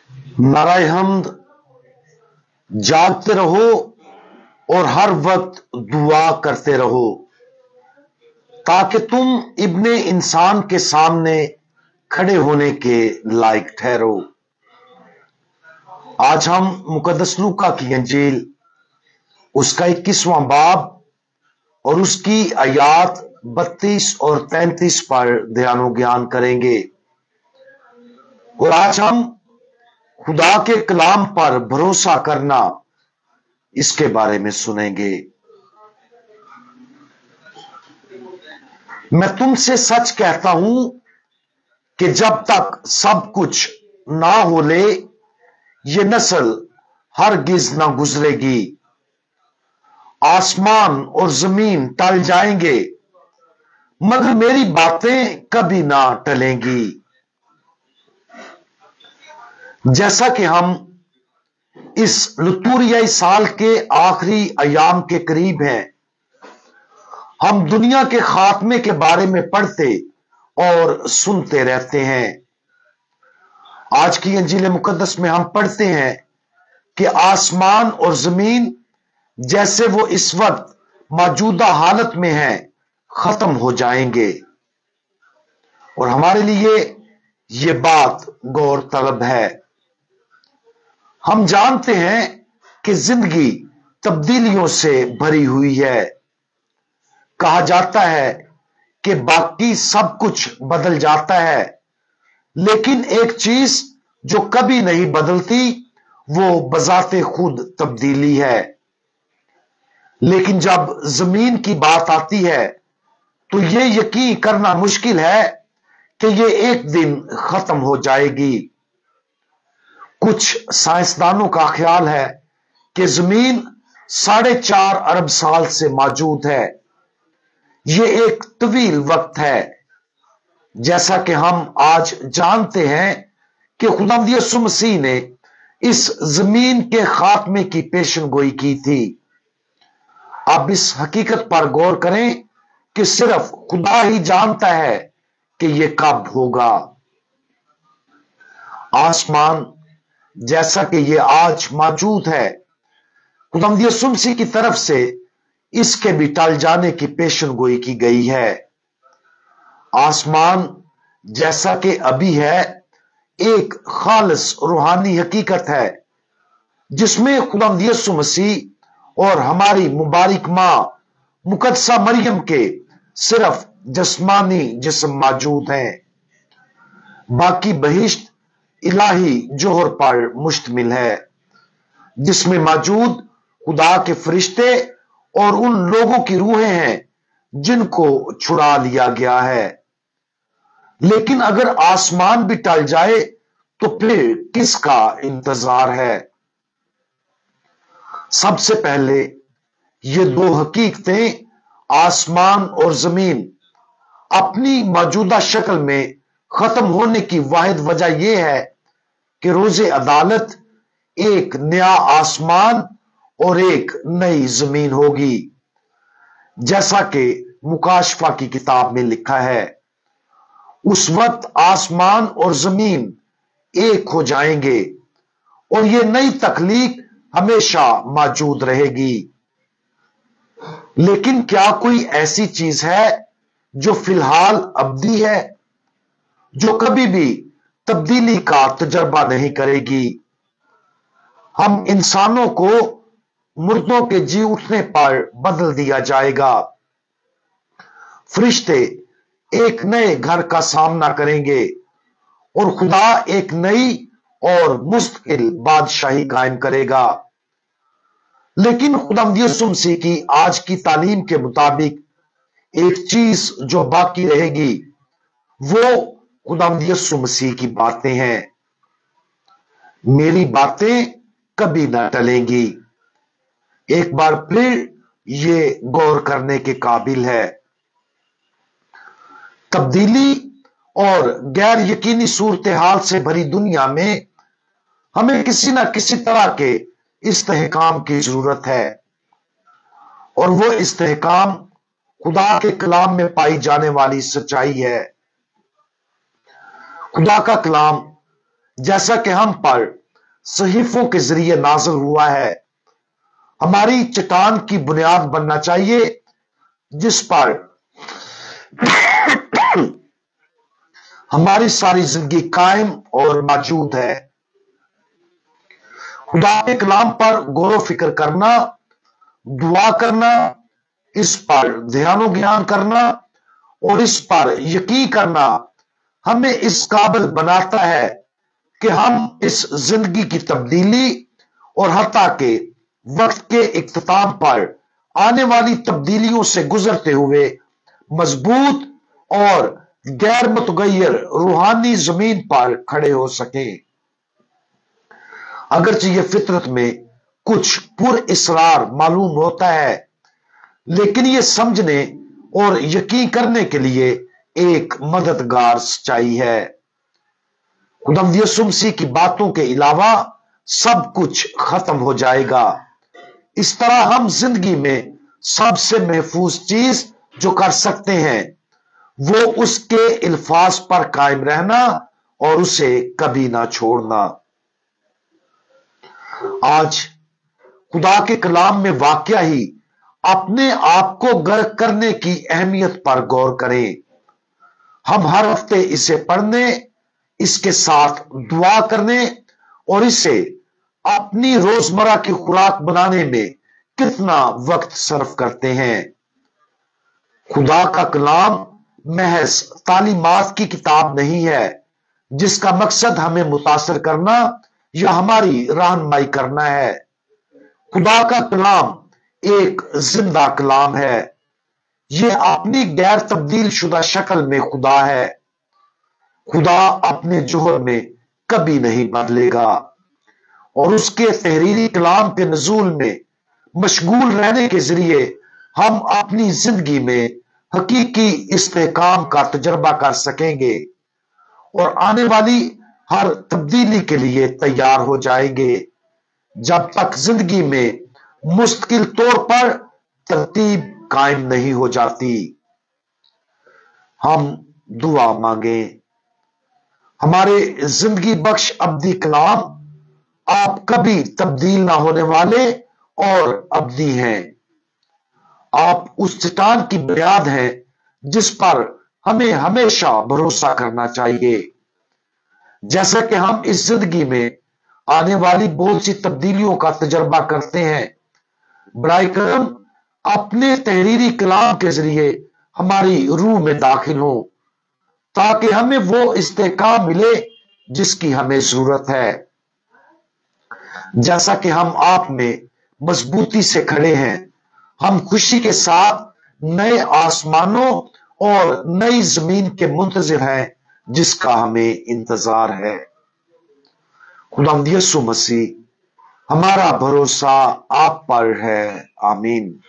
नाराय हमद। जागते रहो और हर वक्त दुआ करते रहो ताकि तुम इब्ने इंसान के सामने खड़े होने के लायक ठहरो। आज हम मुकद्दस लूका की अंजील उसका 21वां बाब और उसकी आयात 32 और 33 पर ध्यानो ज्ञान करेंगे। और आज हम खुदा के कलाम पर भरोसा करना इसके बारे में सुनेंगे। मैं तुमसे सच कहता हूं कि जब तक सब कुछ ना हो ले ये नस्ल हरगिज ना गुजरेगी। आसमान और जमीन टल जाएंगे मगर मेरी बातें कभी ना टलेंगी। जैसा कि हम इस लुतूरियाई साल के आखिरी अयाम के करीब हैं, हम दुनिया के खात्मे के बारे में पढ़ते और सुनते रहते हैं। आज की अंजील मुकद्दस में हम पढ़ते हैं कि आसमान और जमीन जैसे वो इस वक्त मौजूदा हालत में है खत्म हो जाएंगे। और हमारे लिए ये बात गौर तलब है। हम जानते हैं कि जिंदगी तब्दीलियों से भरी हुई है। कहा जाता है कि बाकी सब कुछ बदल जाता है, लेकिन एक चीज जो कभी नहीं बदलती वो बजाते खुद तब्दीली है। लेकिन जब जमीन की बात आती है तो ये यकीन करना मुश्किल है कि ये एक दिन खत्म हो जाएगी। कुछ साइंसदानों का ख्याल है कि जमीन 4.5 अरब साल से मौजूद है। ये एक तवील वक्त है। जैसा कि हम आज जानते हैं कि खुदावंद यीशु मसीह ने इस जमीन के खात्मे की पेशनगोई की थी। अब इस हकीकत पर गौर करें कि सिर्फ खुदा ही जानता है कि यह कब होगा। आसमान जैसा कि यह आज मौजूद है, खुदावंद यीशु मसीह की तरफ से इसके भी टल जाने की पेशनगोई की गई है। आसमान जैसा कि अभी है एक खालिस रूहानी हकीकत है जिसमें खुदावंद यीशु मसीह और हमारी मुबारक मां मुकद्दसा मरियम के सिर्फ जिस्मानी जिस्म मौजूद हैं। बाकी बहिश्त इलाही जोहर पर मुश्तमिल है जिसमें मौजूद खुदा के फरिश्ते और उन लोगों की रूहें हैं जिनको छुड़ा लिया गया है। लेकिन अगर आसमान भी टल जाए तो फिर किसका इंतजार है? सबसे पहले ये दो हकीकतें आसमान और जमीन अपनी मौजूदा शक्ल में खत्म होने की वाहिद वजह यह है कि रोज़े अदालत एक नया आसमान और एक नई जमीन होगी। जैसा कि मुकाशफा की किताब में लिखा है, उस वक्त आसमान और जमीन एक हो जाएंगे और यह नई तख्लीक हमेशा मौजूद रहेगी। लेकिन क्या कोई ऐसी चीज है जो फिलहाल अब्दी है, जो कभी भी तब्दीली का तजर्बा नहीं करेगी? हम इंसानों को मुर्दों के जी उठने पर बदल दिया जाएगा। फरिश्ते एक नए घर का सामना करेंगे और खुदा एक नई और मुस्तकिल बादशाही कायम करेगा। लेकिन खुदावंद यीशु मसीह की आज की तालीम के मुताबिक एक चीज जो बाकी रहेगी वो खुदावंद यीशु मसीह की बातें हैं। मेरी बातें कभी ना टलेंगी। एक बार फिर ये गौर करने के काबिल है। तब्दीली और गैर यकीनी सूरत हाल से भरी दुनिया में हमें किसी ना किसी तरह के इस्तेहकाम की जरूरत है और वो इस्तेहकाम खुदा के कलाम में पाई जाने वाली सच्चाई है। खुदा का कलाम जैसा कि हम पर सहीफों के जरिए नाजिल हुआ है, हमारी चट्टान की बुनियाद बनना चाहिए जिस पर हमारी सारी जिंदगी कायम और मौजूद है। खुदा के कलाम पर गौर व फिक्र करना, दुआ करना, इस पर ध्यान ज्ञान करना और इस पर यकीन करना हमें इस काबिल बनाता है कि हम इस जिंदगी की तब्दीली और हत्ता के वक्त के इख्तिताम पर आने वाली तब्दीलियों से गुजरते हुए मजबूत और गैर मुतगैर रूहानी जमीन पर खड़े हो सके। अगरचे ये फितरत में कुछ पुरइसरार मालूम होता है, लेकिन ये समझने और यकीन करने के लिए एक मददगार सच्चाई है। खुदावंद यीशु मसीह की बातों के अलावा सब कुछ खत्म हो जाएगा। इस तरह हम जिंदगी में सबसे महफूज चीज जो कर सकते हैं वो उसके अल्फाज पर कायम रहना और उसे कभी ना छोड़ना। आज खुदा के कलाम में वाकया ही अपने आप को गर्क करने की अहमियत पर गौर करें। हम हर हफ्ते इसे पढ़ने, इसके साथ दुआ करने और इसे अपनी रोजमर्रा की खुराक बनाने में कितना वक्त सर्फ करते हैं। खुदा का कलाम महज तालीमात की किताब नहीं है जिसका मकसद हमें मुतासर करना या हमारी रहनुमाई करना है। खुदा का कलाम एक जिंदा कलाम है। यह अपनी गैर तब्दील शुदा शक्ल में खुदा है। खुदा अपने जोहर में कभी नहीं बदलेगा और उसके तहरीरी कलाम के नजूल में मशगूल रहने के जरिए हम अपनी जिंदगी में हकीकी इस्तेकाम का तजर्बा कर सकेंगे और आने वाली हर तब्दीली के लिए तैयार हो जाएंगे जब तक जिंदगी में मुस्तकिल तौर पर तरतीब कायम नहीं हो जाती। हम दुआ मांगे। हमारे जिंदगी बख्श अब्दी कलाम आप कभी तब्दील ना होने वाले और अब्दी हैं। आप उस चट्टान की बुनियाद हैं जिस पर हमें हमेशा भरोसा करना चाहिए। जैसा कि हम इस जिंदगी में आने वाली बहुत सी तब्दीलियों का तजर्बा करते हैं, बराए करम अपने तहरीरी कलाम के जरिए हमारी रूह में दाखिल हो ताकि हमें वो इस्तेकाम मिले जिसकी हमें जरूरत है। जैसा कि हम आप में मजबूती से खड़े हैं, हम खुशी के साथ नए आसमानों और नई जमीन के मुंतजिर हैं जिसका हमें इंतजार है। खुदावंद यीशु मसीह हमारा भरोसा आप पर है। आमीन।